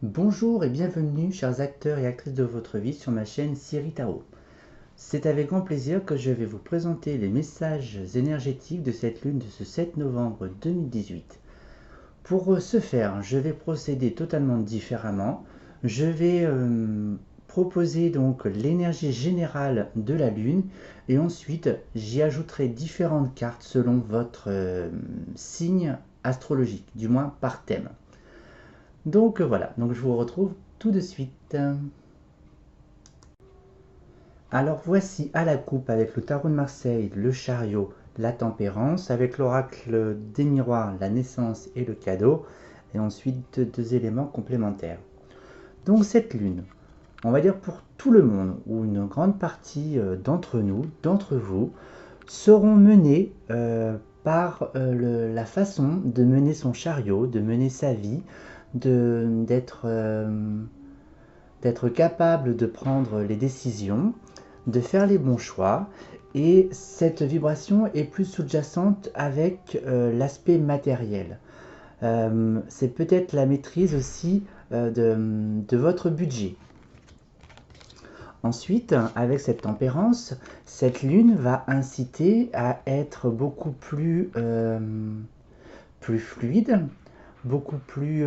Bonjour et bienvenue, chers acteurs et actrices de votre vie, sur ma chaîne Siri Tarot. C'est avec grand plaisir que je vais vous présenter les messages énergétiques de cette lune de ce 7 novembre 2018. Pour ce faire, je vais procéder totalement différemment. Je vais proposer donc l'énergie générale de la lune et ensuite j'y ajouterai différentes cartes selon votre signe astrologique, du moins par thème. Donc voilà, donc je vous retrouve tout de suite. Alors voici à la coupe avec le tarot de Marseille, le chariot, la tempérance, avec l'oracle des miroirs, la naissance et le cadeau, et ensuite deux éléments complémentaires. Donc cette lune, on va dire pour tout le monde, ou une grande partie d'entre nous, d'entre vous, seront menés par la façon de mener son chariot, de mener sa vie, d'être capable de prendre les décisions, de faire les bons choix. Et cette vibration est plus sous-jacente avec l'aspect matériel. C'est peut-être la maîtrise aussi de votre budget. Ensuite, avec cette tempérance, cette lune va inciter à être beaucoup plus fluide, beaucoup plus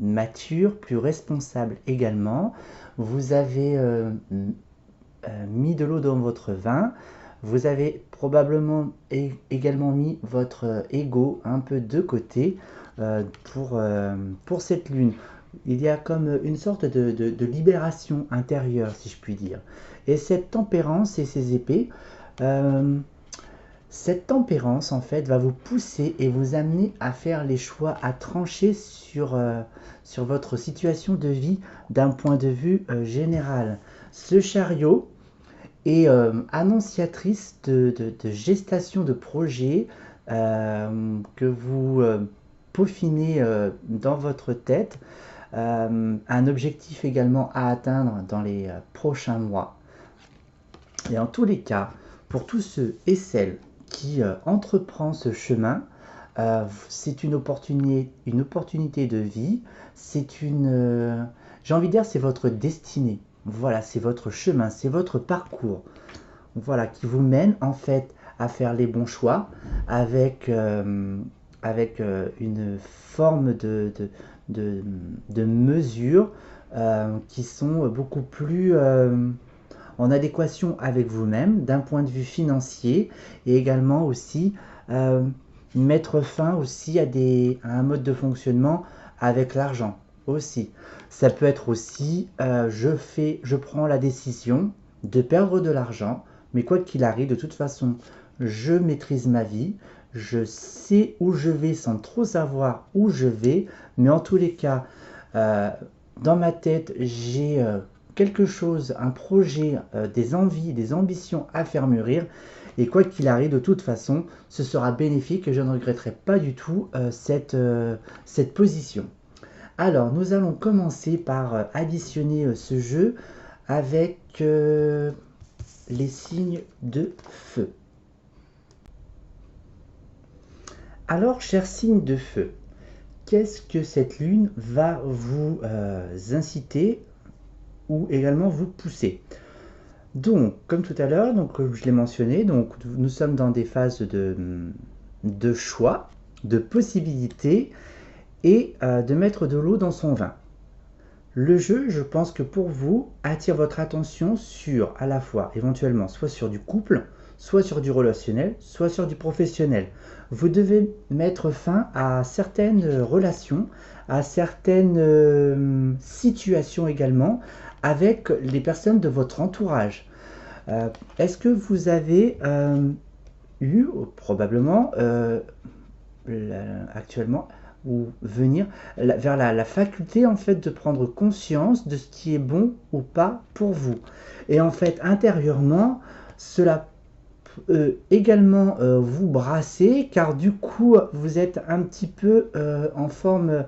mature, plus responsable également. Vous avez mis de l'eau dans votre vin. Vous avez probablement également mis votre ego un peu de côté pour cette lune. Il y a comme une sorte de libération intérieure, si je puis dire. Et cette tempérance et ces épées, euh, cette tempérance, en fait, va vous pousser et vous amener à faire les choix, à trancher sur votre situation de vie d'un point de vue général. Ce chariot est annonciatrice de gestation de projets que vous peaufinez dans votre tête, un objectif également à atteindre dans les prochains mois. Et en tous les cas, pour tous ceux et celles qui entreprend ce chemin, c'est une opportunité de vie, c'est j'ai envie de dire, c'est votre destinée. Voilà, c'est votre chemin, c'est votre parcours. Voilà, qui vous mène en fait à faire les bons choix avec une forme de, de mesures qui sont beaucoup plus en adéquation avec vous-même d'un point de vue financier et également aussi euh, mettre fin aussi à un mode de fonctionnement avec l'argent aussi. Ça peut être aussi je prends la décision de perdre de l'argent, mais quoi qu'il arrive, de toute façon, je maîtrise ma vie, je sais où je vais sans trop savoir où je vais, mais en tous les cas, euh, dans ma tête, j'ai quelque chose, un projet, des envies, des ambitions à faire mûrir. Et quoi qu'il arrive, de toute façon, ce sera bénéfique et je ne regretterai pas du tout cette position. Alors, nous allons commencer par additionner ce jeu avec les signes de feu. Alors, chers signes de feu, qu'est-ce que cette lune va vous inciter ou également vous pousser? Donc, comme tout à l'heure, donc je l'ai mentionné, donc nous sommes dans des phases de choix, de possibilités et de mettre de l'eau dans son vin. Le jeu, je pense que pour vous, attire votre attention sur à la fois éventuellement soit sur du couple, soit sur du relationnel, soit sur du professionnel. Vous devez mettre fin à certaines relations, à certaines situations également avec les personnes de votre entourage. Est-ce que vous avez eu, probablement, actuellement, ou venir vers la faculté en fait de prendre conscience de ce qui est bon ou pas pour vous. Et en fait, intérieurement, cela peut également vous brasser, car du coup, vous êtes un petit peu en forme,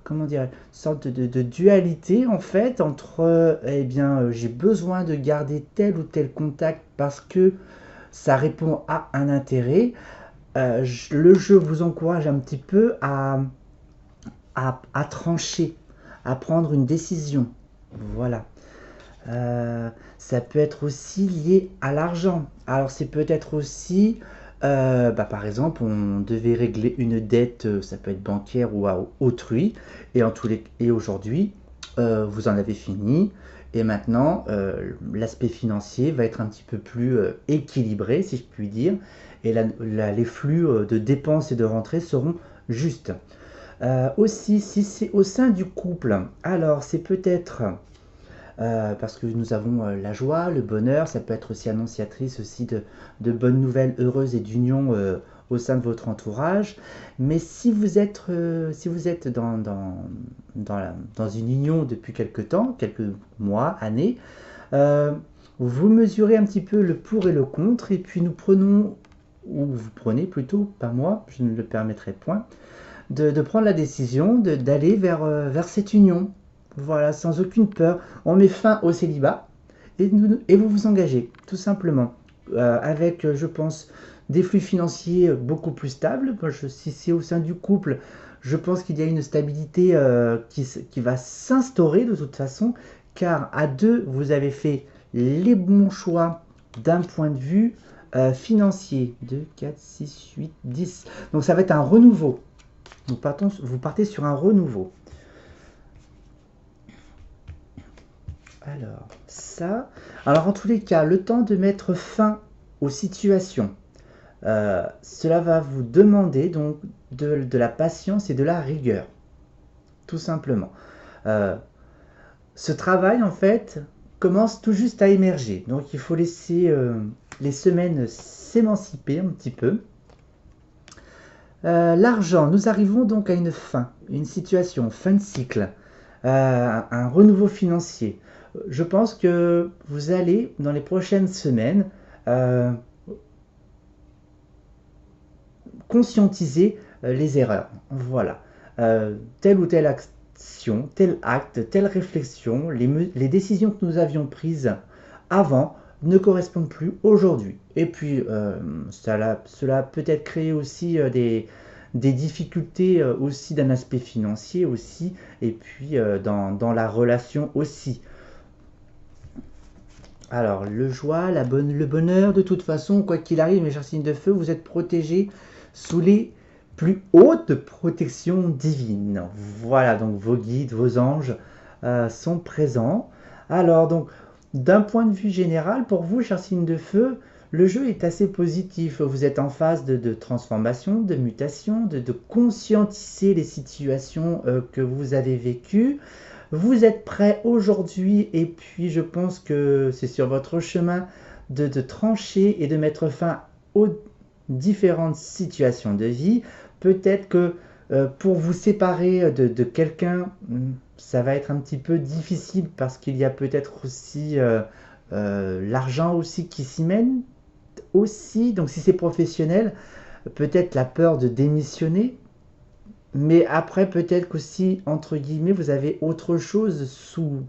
comment dire, sorte de dualité en fait entre eh bien j'ai besoin de garder tel ou tel contact parce que ça répond à un intérêt. Le jeu vous encourage un petit peu à trancher, à prendre une décision. Voilà. Ça peut être aussi lié à l'argent. Alors c'est peut-être aussi, par exemple, on devait régler une dette, ça peut être bancaire ou à autrui, et aujourd'hui, vous en avez fini, et maintenant, l'aspect financier va être un petit peu plus équilibré, si je puis dire, et les flux de dépenses et de rentrées seront justes. Aussi, si c'est au sein du couple, alors c'est peut-être parce que nous avons la joie, le bonheur, ça peut être aussi annonciatrice aussi de bonnes nouvelles heureuses et d'union au sein de votre entourage. Mais si vous êtes dans une union depuis quelque temps, quelques mois, années, euh, vous mesurez un petit peu le pour et le contre, et puis nous prenons, ou vous prenez plutôt, pas moi, je ne le permettrai point, de prendre la décision d'aller vers cette union. Voilà, sans aucune peur. On met fin au célibat et vous vous engagez, tout simplement. Avec, je pense, des flux financiers beaucoup plus stables. Si c'est au sein du couple, je pense qu'il y a une stabilité qui va s'instaurer de toute façon, car à deux, vous avez fait les bons choix d'un point de vue financier. 2, 4, 6, 8, 10. Donc ça va être un renouveau. Vous partez sur un renouveau. Alors, ça. Alors, en tous les cas, le temps de mettre fin aux situations. Cela va vous demander donc de la patience et de la rigueur. Tout simplement. Euh, Ce travail, en fait, commence tout juste à émerger. Donc, il faut laisser les semaines s'émanciper un petit peu. L'argent, nous arrivons donc à une fin, une situation, fin de cycle, un renouveau financier. Je pense que vous allez, dans les prochaines semaines, euh, conscientiser les erreurs. Voilà. Telle ou telle action, tel acte, telle réflexion, les décisions que nous avions prises avant ne correspondent plus aujourd'hui. Et puis, cela peut-être créé aussi des difficultés aussi d'un aspect financier aussi, et puis dans la relation aussi. Alors, le bonheur, de toute façon, quoi qu'il arrive, mes chers signes de feu, vous êtes protégés sous les plus hautes protections divines. Voilà, donc vos guides, vos anges sont présents. Alors, donc, d'un point de vue général, pour vous, chers signes de feu, le jeu est assez positif. Vous êtes en phase de transformation, de mutation, de conscientiser les situations que vous avez vécues. Vous êtes prêt aujourd'hui et puis je pense que c'est sur votre chemin de trancher et de mettre fin aux différentes situations de vie. Peut-être que pour vous séparer de quelqu'un, ça va être un petit peu difficile parce qu'il y a peut-être aussi l'argent aussi qui s'y mène aussi. Donc si c'est professionnel, peut-être la peur de démissionner. Mais après, peut-être qu'aussi, entre guillemets, vous avez autre chose sous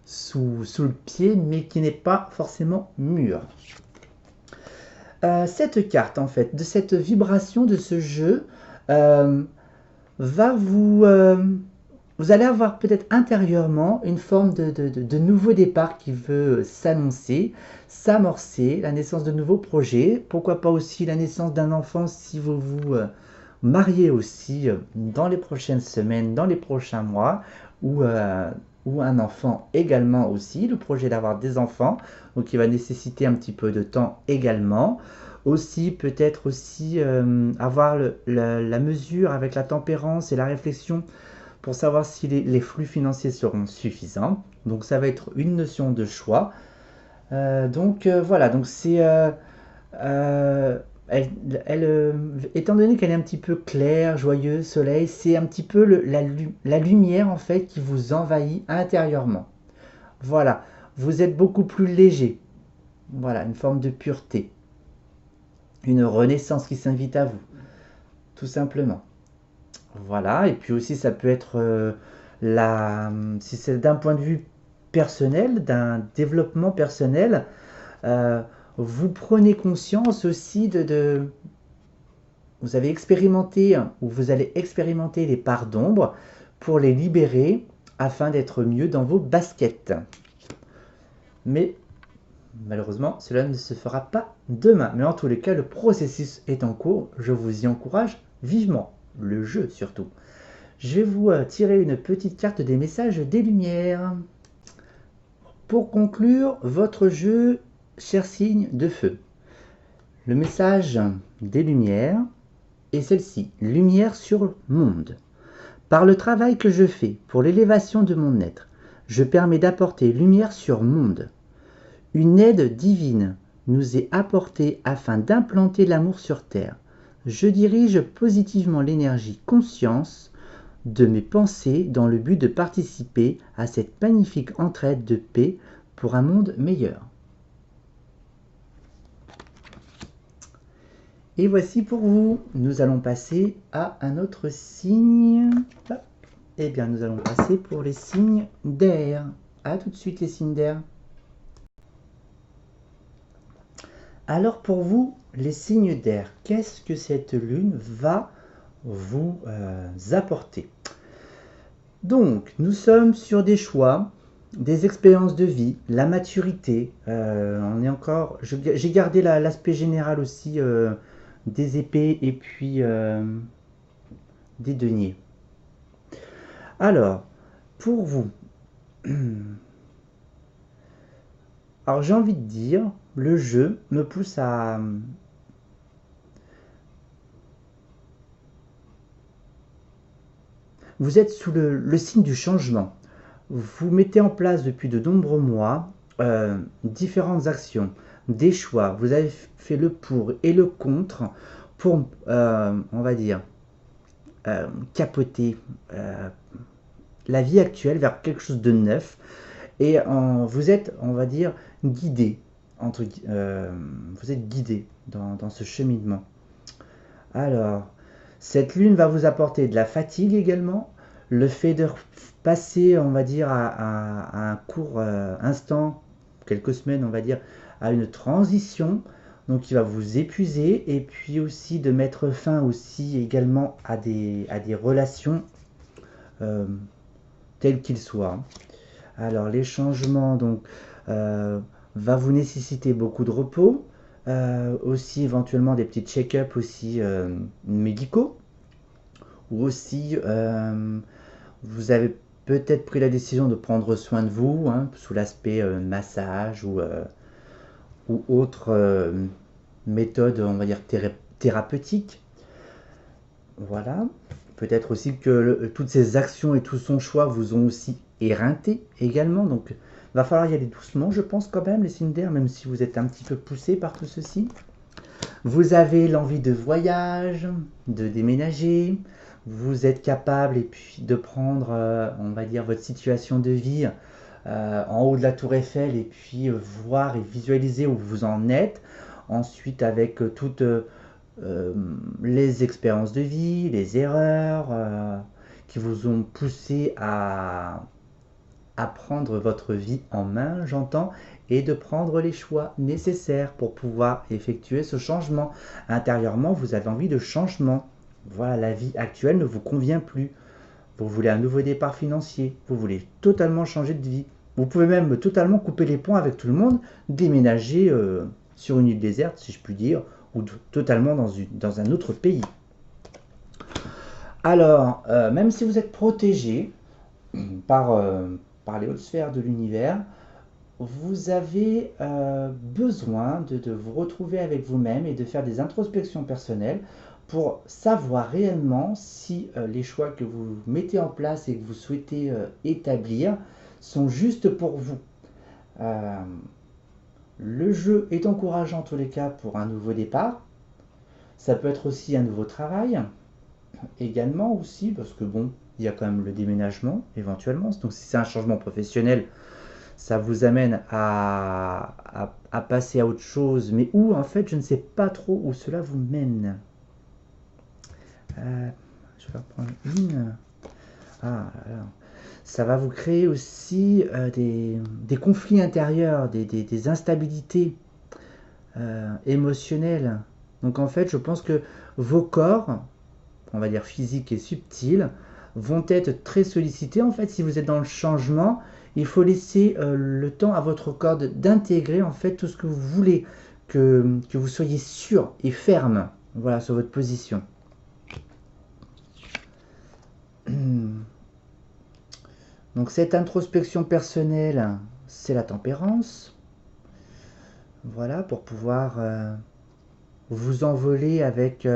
le pied, mais qui n'est pas forcément mûr. Cette carte, en fait, de cette vibration de ce jeu, euh, va vous allez avoir peut-être intérieurement une forme de nouveau départ qui veut s'annoncer, s'amorcer, la naissance de nouveaux projets, pourquoi pas aussi la naissance d'un enfant si vous vous mariez aussi dans les prochaines semaines, dans les prochains mois, ou un enfant également aussi, le projet d'avoir des enfants, donc il va nécessiter un petit peu de temps également. Aussi, peut-être aussi avoir la mesure avec la tempérance et la réflexion pour savoir si les flux financiers seront suffisants. Donc ça va être une notion de choix. Voilà, donc c'est euh, elle, étant donné qu'elle est un petit peu claire, joyeuse, soleil, c'est un petit peu la lumière en fait qui vous envahit intérieurement. Voilà, vous êtes beaucoup plus léger. Voilà, une forme de pureté, une renaissance qui s'invite à vous, tout simplement. Voilà, et puis aussi ça peut être si c'est d'un point de vue personnel, d'un développement personnel, euh, vous prenez conscience aussi vous avez expérimenté ou vous allez expérimenter les parts d'ombre pour les libérer afin d'être mieux dans vos baskets. Mais malheureusement, cela ne se fera pas demain. Mais en tous les cas, le processus est en cours. Je vous y encourage vivement. Le jeu surtout. Je vais vous tirer une petite carte des messages des lumières. Pour conclure votre jeu, cher signe de feu, le message des lumières est celle-ci. Lumière sur le monde. Par le travail que je fais pour l'élévation de mon être, je permets d'apporter lumière sur monde. Une aide divine nous est apportée afin d'implanter l'amour sur terre. Je dirige positivement l'énergie conscience de mes pensées dans le but de participer à cette magnifique entraide de paix pour un monde meilleur. Et voici pour vous. Nous allons passer à un autre signe. Eh bien, nous allons passer pour les signes d'air. A tout de suite les signes d'air. Alors pour vous, les signes d'air, qu'est-ce que cette lune va vous apporter? Donc, nous sommes sur des choix, des expériences de vie, la maturité. On est encore. J'ai gardé l'aspect général aussi des épées et puis des deniers. Alors, pour vous, alors j'ai envie de dire, le jeu me pousse à vous êtes sous le signe du changement. Vous mettez en place depuis de nombreux mois différentes actions, des choix. Vous avez fait le pour et le contre pour, on va dire, capoter la vie actuelle vers quelque chose de neuf. Et vous êtes, on va dire, guidé. Vous êtes guidé dans ce cheminement. Alors, cette lune va vous apporter de la fatigue également. Le fait de passer, on va dire, à un court instant, quelques semaines, on va dire, à une transition. Donc, qui va vous épuiser. Et puis aussi de mettre fin aussi également à des relations tels qu'ils soient. Alors les changements donc va vous nécessiter beaucoup de repos, aussi éventuellement des petits check-up aussi médicaux, ou aussi vous avez peut-être pris la décision de prendre soin de vous sous l'aspect massage ou autre méthode, on va dire thérapeutique. Voilà. Peut-être aussi que toutes ces actions et tout son choix vous ont aussi éreinté également. Donc, va falloir y aller doucement, je pense quand même, les signes d'air, même si vous êtes un petit peu poussé par tout ceci. Vous avez l'envie de voyage, de déménager. Vous êtes capable et puis de prendre, on va dire, votre situation de vie en haut de la tour Eiffel et puis voir et visualiser où vous en êtes. Ensuite, avec toutes les expériences de vie, les erreurs qui vous ont poussé à prendre votre vie en main, j'entends, et de prendre les choix nécessaires pour pouvoir effectuer ce changement. Intérieurement, vous avez envie de changement. Voilà, la vie actuelle ne vous convient plus. Vous voulez un nouveau départ financier. Vous voulez totalement changer de vie. Vous pouvez même totalement couper les ponts avec tout le monde, déménager sur une île déserte, si je puis dire, ou totalement dans un autre pays. Alors, même si vous êtes protégé par les hautes sphères de l'univers, vous avez besoin de vous retrouver avec vous-même et de faire des introspections personnelles pour savoir réellement si les choix que vous mettez en place et que vous souhaitez établir sont justes pour vous. Le jeu est encourageant en tous les cas pour un nouveau départ. Ça peut être aussi un nouveau travail également aussi, parce que bon, il y a quand même le déménagement éventuellement. Donc si c'est un changement professionnel, ça vous amène à passer à autre chose, mais où en fait je ne sais pas trop où cela vous mène. Je vais reprendre une. Alors. Ça va vous créer aussi des conflits intérieurs, des instabilités émotionnelles. Donc en fait, je pense que vos corps, on va dire physiques et subtils, vont être très sollicités. En fait, si vous êtes dans le changement, il faut laisser le temps à votre corps d'intégrer en fait tout ce que vous voulez, que vous soyez sûr et ferme, voilà, sur votre position. Donc cette introspection personnelle, c'est la tempérance. Voilà, pour pouvoir vous envoler avec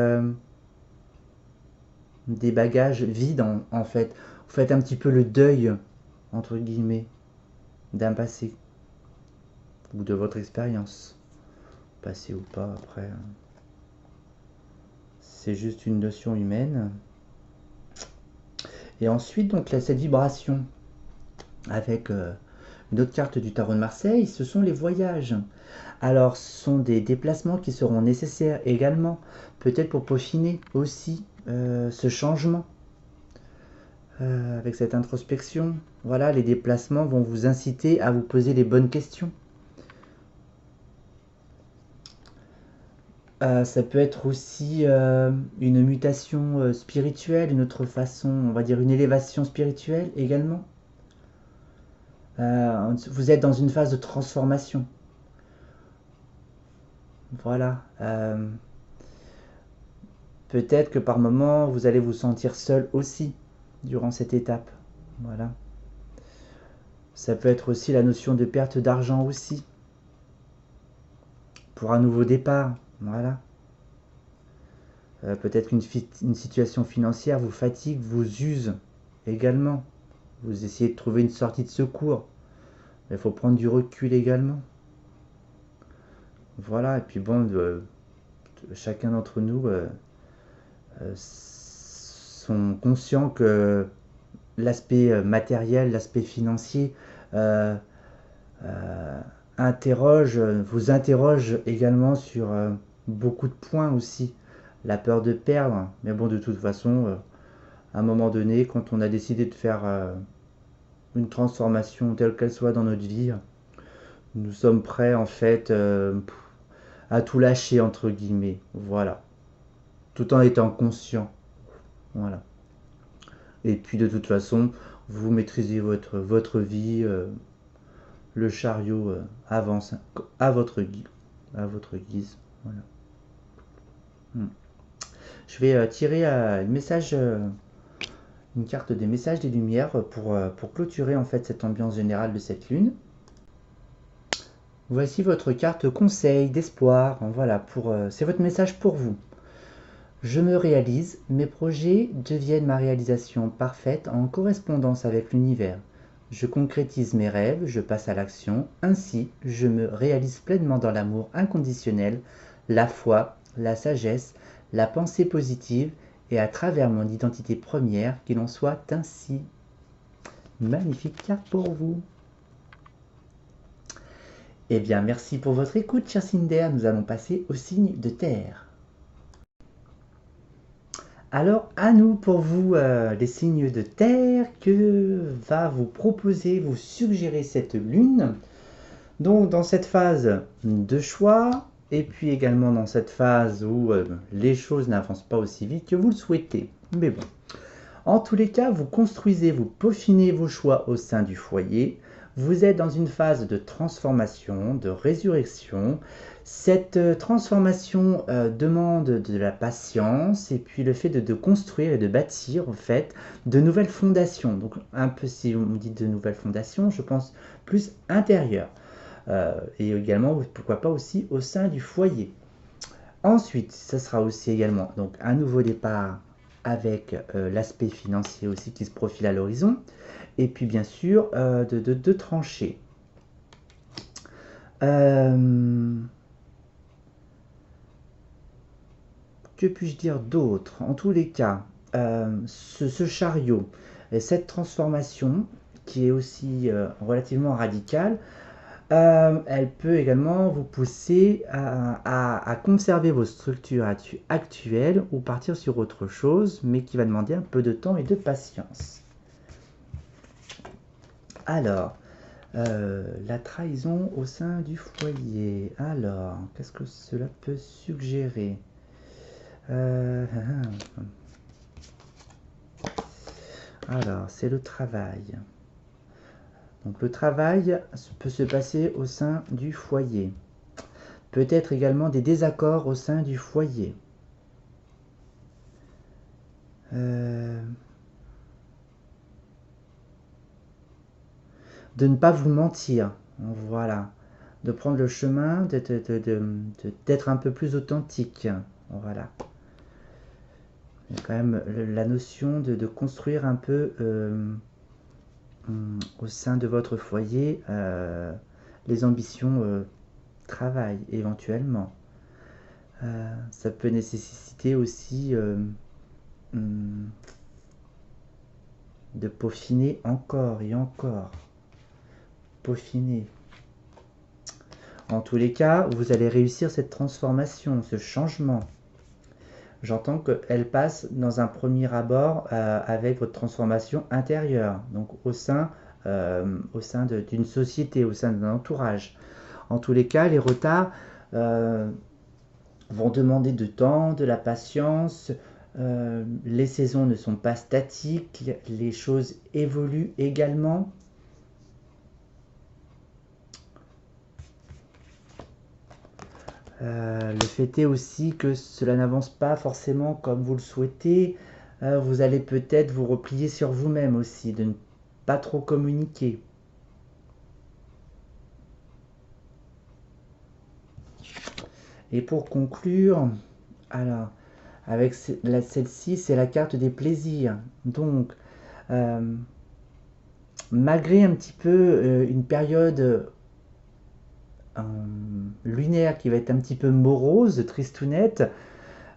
des bagages vides en fait. Vous faites un petit peu le deuil, entre guillemets, d'un passé ou de votre expérience. Passé ou pas, après. C'est juste une notion humaine. Et ensuite, donc, là, cette vibration avec une autre carte du tarot de Marseille, ce sont les voyages. Alors, ce sont des déplacements qui seront nécessaires également, peut-être pour peaufiner aussi ce changement. Avec cette introspection, voilà, les déplacements vont vous inciter à vous poser les bonnes questions. Ça peut être aussi une mutation spirituelle, une autre façon, on va dire une élévation spirituelle également. Vous êtes dans une phase de transformation. Voilà. Peut-être que par moment, vous allez vous sentir seul aussi durant cette étape. Voilà. Ça peut être aussi la notion de perte d'argent aussi. Pour un nouveau départ. Voilà. Peut-être qu'une situation financière vous fatigue, vous use également. Vous essayez de trouver une sortie de secours. Il faut prendre du recul également. Voilà, et puis bon, chacun d'entre nous sont conscients que l'aspect matériel, l'aspect financier vous interroge également sur beaucoup de points aussi. La peur de perdre, mais bon, de toute façon, à un moment donné, quand on a décidé de faire une transformation telle qu'elle soit dans notre vie, nous sommes prêts en fait à tout lâcher entre guillemets, voilà, tout en étant conscient, voilà. Et puis de toute façon, vous maîtrisez votre vie, le chariot avance à votre guise, voilà. Je vais tirer une carte des messages des lumières pour clôturer en fait cette ambiance générale de cette lune. Voici votre carte conseil d'espoir. Voilà, c'est votre message pour vous. Je me réalise, mes projets deviennent ma réalisation parfaite en correspondance avec l'univers. Je concrétise mes rêves, je passe à l'action, ainsi je me réalise pleinement dans l'amour inconditionnel, la foi, la sagesse, la pensée positive et à travers mon identité première, qu'il en soit ainsi. Magnifique carte pour vous. Eh bien, merci pour votre écoute, cher Cinder. Nous allons passer au signe de terre. Alors, à nous pour vous, les signes de terre, que va vous proposer, vous suggérer cette lune. Donc, dans cette phase de choix, et puis également dans cette phase où les choses n'avancent pas aussi vite que vous le souhaitez. Mais bon, en tous les cas, vous construisez, vous peaufinez vos choix au sein du foyer. Vous êtes dans une phase de transformation, de résurrection. Cette transformation demande de la patience et puis le fait de construire et de bâtir en fait de nouvelles fondations. Donc un peu si on dit de nouvelles fondations, je pense plus intérieures. Et également, pourquoi pas aussi au sein du foyer. Ensuite, ce sera aussi également donc un nouveau départ avec l'aspect financier aussi qui se profile à l'horizon. Et puis bien sûr, de trancher. Que puis-je dire d'autre? En tous les cas, ce chariot et cette transformation qui est aussi relativement radicale, elle peut également vous pousser à conserver vos structures actuelles ou partir sur autre chose, mais qui va demander un peu de temps et de patience. Alors, la trahison au sein du foyer. Alors, qu'est-ce que cela peut suggérer? Alors, c'est le travail. Donc le travail peut se passer au sein du foyer. Peut-être également des désaccords au sein du foyer. De ne pas vous mentir, voilà. De prendre le chemin d'être un peu plus authentique, voilà. Il y a quand même la notion de construire un peu au sein de votre foyer les ambitions travail éventuellement. Ça peut nécessiter aussi de peaufiner encore et encore. Peaufiner. En tous les cas, vous allez réussir cette transformation, ce changement. J'entends qu'elle passe dans un premier abord avec votre transformation intérieure, donc au sein d'une société, au sein d'un entourage. En tous les cas, les retards vont demander du temps, de la patience. Les saisons ne sont pas statiques, les choses évoluent également. Le fait est aussi que cela n'avance pas forcément comme vous le souhaitez. Vous allez peut-être vous replier sur vous-même aussi, de ne pas trop communiquer. Et pour conclure, alors, avec celle-ci, c'est la carte des plaisirs. Donc, malgré un petit peu une période lunaire qui va être un petit peu morose, tristounette,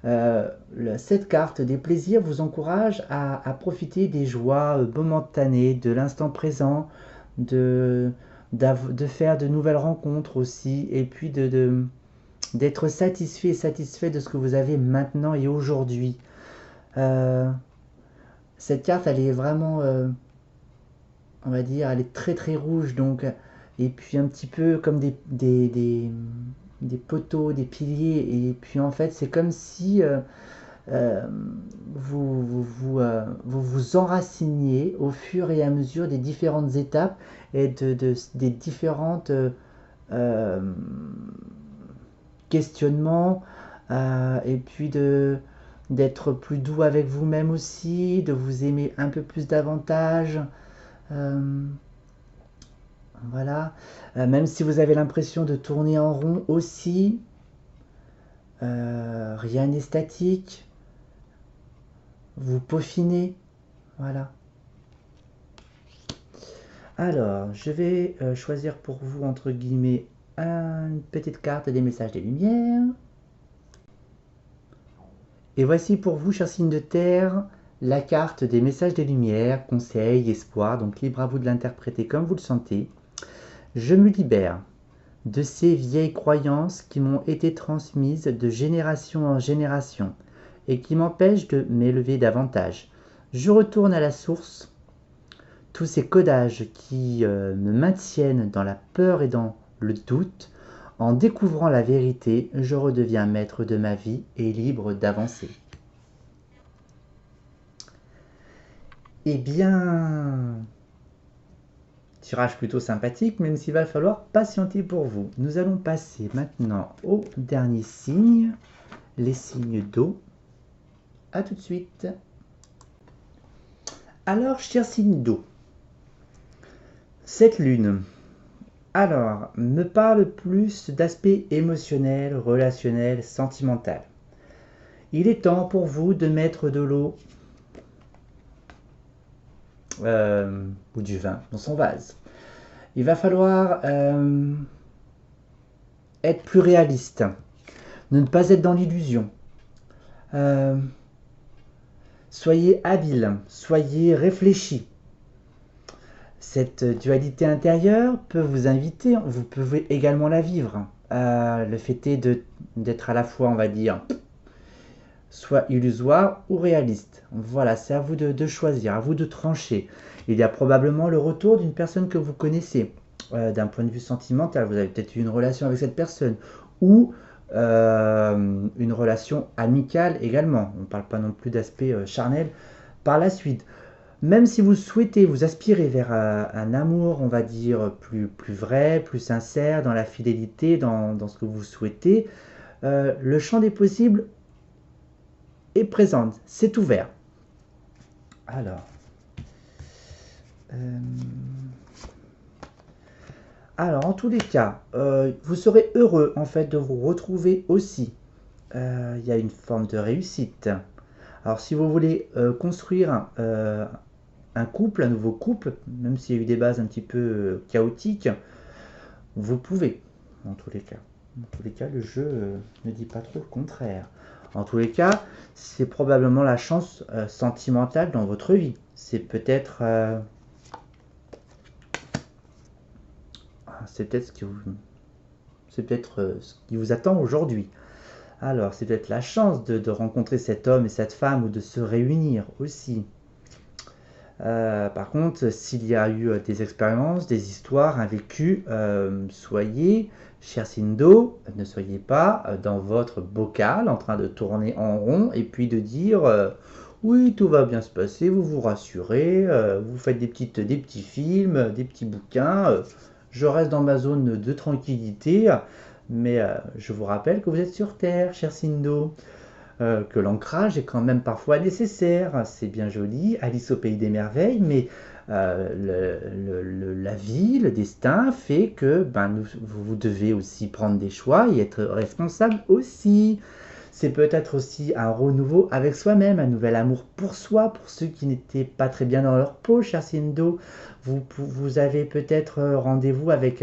cette carte des plaisirs vous encourage à profiter des joies momentanées, de l'instant présent, de faire de nouvelles rencontres aussi, et puis d'être satisfait et satisfait de ce que vous avez maintenant et aujourd'hui. Cette carte, elle est vraiment, on va dire, elle est très très rouge, donc, et puis un petit peu comme des poteaux, des piliers, et puis en fait, c'est comme si vous enraciniez au fur et à mesure des différentes étapes et des différentes questionnements, et puis d'être plus doux avec vous-même aussi, de vous aimer un peu plus davantage. Voilà. Même si vous avez l'impression de tourner en rond aussi, rien n'est statique. Vous peaufinez. Voilà. Alors, je vais choisir pour vous, entre guillemets, une petite carte des messages des lumières. Et voici pour vous, chers signes de terre, la carte des messages des lumières, conseils, espoir, donc libre à vous de l'interpréter comme vous le sentez. Je me libère de ces vieilles croyances qui m'ont été transmises de génération en génération et qui m'empêchent de m'élever davantage. Je retourne à la source. Tous ces codages qui me maintiennent dans la peur et dans le doute, en découvrant la vérité, je redeviens maître de ma vie et libre d'avancer. Eh bien, tirage plutôt sympathique, même s'il va falloir patienter pour vous. Nous allons passer maintenant au dernier signe, les signes d'eau. A tout de suite. Alors, cher signe d'eau, cette lune, alors, me parle plus d'aspect émotionnel, relationnel, sentimental. Il est temps pour vous de mettre de l'eau ou du vin dans son vase. Il va falloir être plus réaliste, ne pas être dans l'illusion. Soyez habile, soyez réfléchi. Cette dualité intérieure peut vous inviter, vous pouvez également la vivre. Le fait est d'être à la fois, on va dire, soit illusoire ou réaliste. Voilà, c'est à vous de choisir, à vous de trancher. Il y a probablement le retour d'une personne que vous connaissez. D'un point de vue sentimental, vous avez peut-être eu une relation avec cette personne. Ou une relation amicale également. On ne parle pas non plus d'aspect charnel par la suite. Même si vous souhaitez vous aspirer vers un amour, on va dire, plus vrai, plus sincère, dans la fidélité, dans ce que vous souhaitez, le champ des possibles est présent, c'est ouvert. Alors, euh, en tous les cas, vous serez heureux en fait de vous retrouver aussi. Il y a une forme de réussite. Alors, si vous voulez construire un couple, un nouveau couple, même s'il y a eu des bases un petit peu chaotiques, vous pouvez, en tous les cas. En tous les cas, le jeu ne dit pas trop le contraire. En tous les cas, c'est probablement la chance sentimentale dans votre vie. C'est peut-être ce que vous, c'est peut-être ce qui vous attend aujourd'hui. Alors, c'est peut-être la chance de rencontrer cet homme et cette femme ou de se réunir aussi. Par contre, s'il y a eu des expériences, des histoires, un vécu, soyez, cher Sindo, ne soyez pas dans votre bocal en train de tourner en rond et puis de dire oui, tout va bien se passer, vous vous rassurez, vous faites des petits films, des petits bouquins, je reste dans ma zone de tranquillité, mais je vous rappelle que vous êtes sur Terre, cher Sindo. Que l'ancrage est quand même parfois nécessaire. C'est bien joli, Alice au pays des merveilles, mais la vie, le destin fait que vous devez aussi prendre des choix et être responsable aussi. C'est peut-être aussi un renouveau avec soi-même, un nouvel amour pour soi, pour ceux qui n'étaient pas très bien dans leur peau, cher Sindo. Vous avez peut-être rendez-vous avec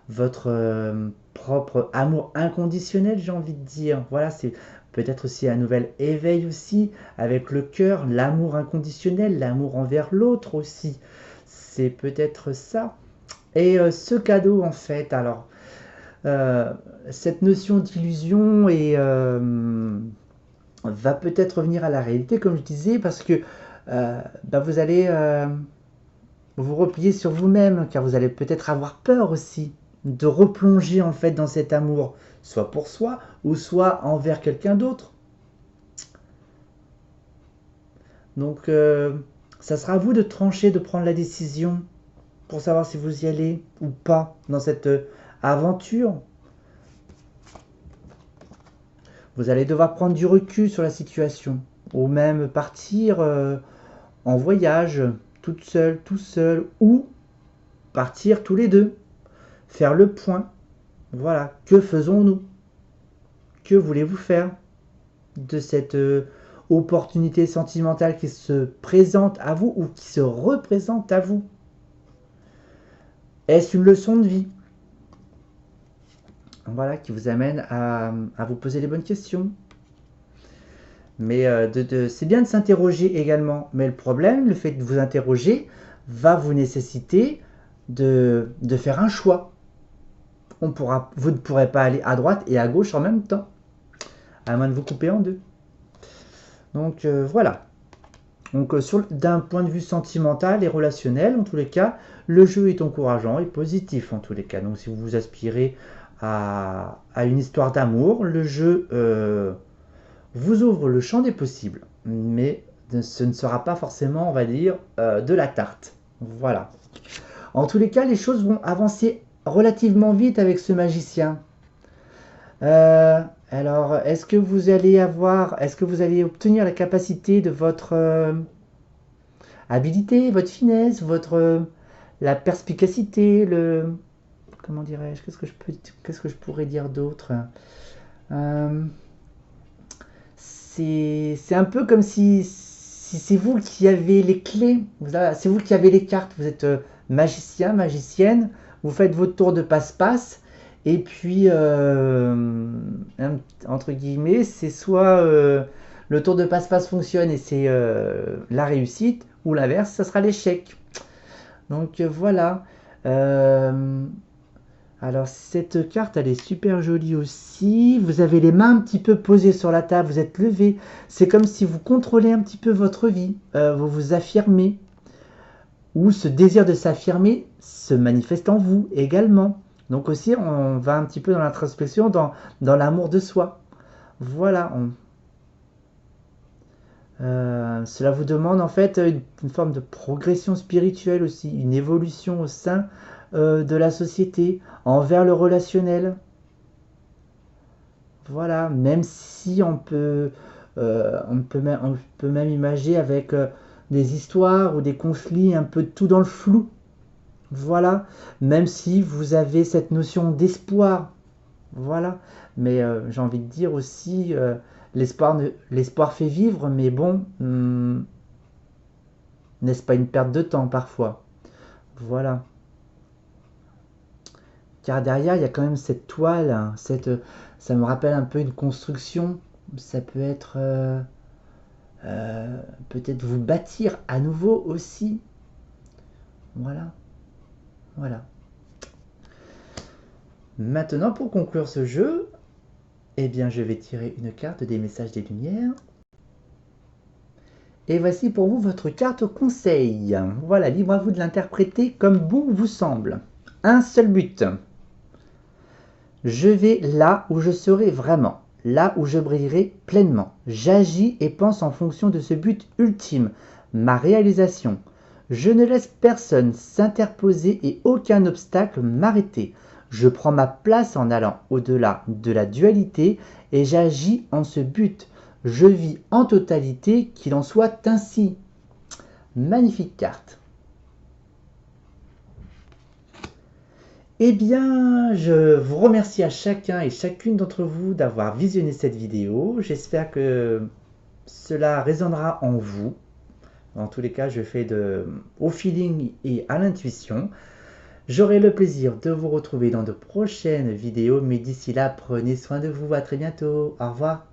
votre propre amour inconditionnel, j'ai envie de dire. Voilà, c'est peut-être aussi un nouvel éveil aussi, avec le cœur, l'amour inconditionnel, l'amour envers l'autre aussi. C'est peut-être ça. Et ce cadeau, en fait, alors, cette notion d'illusion va peut-être revenir à la réalité, comme je disais, parce que vous allez vous replier sur vous-même, car vous allez peut-être avoir peur aussi de replonger en fait dans cet amour, soit pour soi ou soit envers quelqu'un d'autre. Donc, ça sera à vous de trancher, de prendre la décision pour savoir si vous y allez ou pas dans cette aventure. Vous allez devoir prendre du recul sur la situation, ou même partir en voyage, toute seule, tout seul, ou partir tous les deux, faire le point. Voilà, que faisons-nous? Que voulez-vous faire de cette opportunité sentimentale qui se présente à vous ou qui se représente à vous? Est-ce une leçon de vie? Voilà, qui vous amène à vous poser les bonnes questions. Mais c'est bien de s'interroger également. Mais le problème, le fait de vous interroger, va vous nécessiter de faire un choix. Vous ne pourrez pas aller à droite et à gauche en même temps, à moins de vous couper en deux. Donc voilà. Donc d'un point de vue sentimental et relationnel, en tous les cas, le jeu est encourageant et positif en tous les cas. Donc si vous aspirez à une histoire d'amour, le jeu vous ouvre le champ des possibles. Mais ce ne sera pas forcément, on va dire, de la tarte. Voilà. En tous les cas, les choses vont avancer relativement vite avec ce magicien. Alors, est-ce que vous allez obtenir la capacité de votre habilité, votre finesse, la perspicacité, comment dirais-je, qu'est-ce que je pourrais dire d'autre? C'est un peu comme si c'est vous qui avez les clés, c'est vous qui avez les cartes, vous êtes magicien, magicienne, vous faites votre tour de passe-passe, et puis, entre guillemets, c'est soit le tour de passe-passe fonctionne et c'est la réussite, ou l'inverse, ça sera l'échec. Donc voilà. Alors cette carte, elle est super jolie aussi. Vous avez les mains un petit peu posées sur la table, vous êtes levé. C'est comme si vous contrôlez un petit peu votre vie. Vous vous affirmez. Ou ce désir de s'affirmer se manifeste en vous également. Donc aussi, on va un petit peu dans l'introspection, dans l'amour de soi. Voilà. Cela vous demande en fait une forme de progression spirituelle aussi, une évolution au sein de la société, envers le relationnel. Voilà, même si on peut même imaginer avec des histoires ou des conflits un peu tout dans le flou. Voilà, même si vous avez cette notion d'espoir. Voilà, mais j'ai envie de dire aussi, l'espoir fait vivre, mais bon, n'est-ce pas une perte de temps parfois? Voilà. Car derrière, il y a quand même cette toile, hein, ça me rappelle un peu une construction. Ça peut être peut-être vous bâtir à nouveau aussi. Voilà, voilà. Maintenant, pour conclure ce jeu, eh bien, je vais tirer une carte des messages des lumières. Et voici pour vous votre carte conseil. Voilà, libre à vous de l'interpréter comme bon vous semble. Un seul but. Je vais là où je serai vraiment, là où je brillerai pleinement. J'agis et pense en fonction de ce but ultime, ma réalisation. Je ne laisse personne s'interposer et aucun obstacle m'arrêter. Je prends ma place en allant au-delà de la dualité et j'agis en ce but. Je vis en totalité, qu'il en soit ainsi. Magnifique carte. Eh bien, je vous remercie à chacun et chacune d'entre vous d'avoir visionné cette vidéo. J'espère que cela résonnera en vous. En tous les cas, je fais au feeling et à l'intuition. J'aurai le plaisir de vous retrouver dans de prochaines vidéos, mais d'ici là, prenez soin de vous. À très bientôt. Au revoir.